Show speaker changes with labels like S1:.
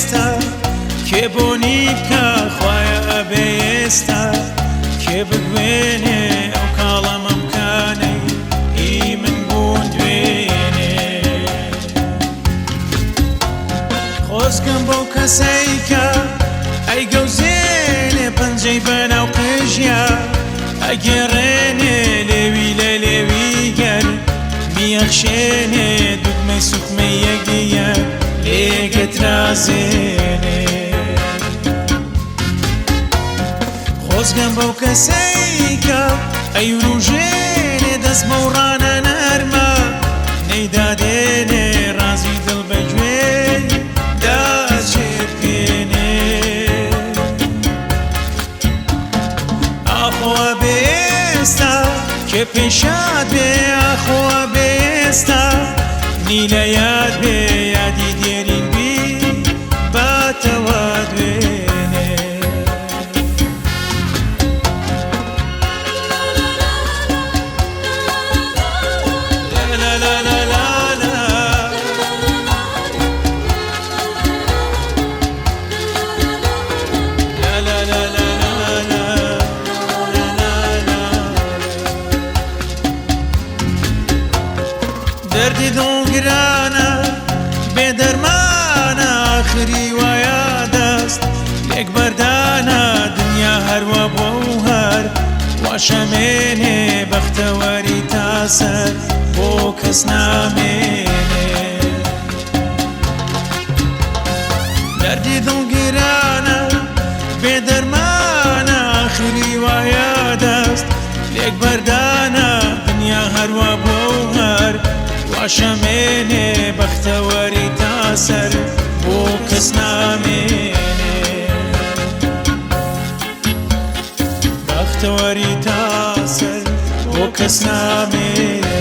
S1: ئێستا کێ بۆنی بکە خوایە ئەبێ ئێستا کێ بگوێنێ ئەو کاڵە مەمکانەی هی من بوون دوێنێ خۆزگەم بەو کەسەی کە ئەیگەوزێنێ پەنجەی بەناو قژیا ئەگێڕێنێ لێوی لە لێوی گەر میەخشێنێ دوگمەی سوکمەی یەکیە لێگەترازێنێ خۆزگەم بەو کەسەی کە ئەیوروژێنێ دەست بەو ڕانە نەرمە نەیدادێنێ ڕازی دڵ بەگوێ داچێبکێنێ ئاخۆوە بێستا کێ پێشاد بێ ئاخۆوە بێستا نیلە یاد بێ یادی دێرین بی باتەوە دوێنێ دەردی دڵگرانە بێدەرمانە ئاخری وایە دەست لێک بەردانە دنیا هەروە بۆ هەر واشەمێنێ بەختەوەری تاسەر بۆ کەس نامێنێ دەردی دڵگرانە بێدەرمانە ئاخری وایە دەست لێک بەردانە دنیا هەروە بۆ هەر واشەمێنێ بەختەوەری تاسەر بۆ کەس نامێنێ بەختەوەری تاسەر بۆ کەس نامێنێ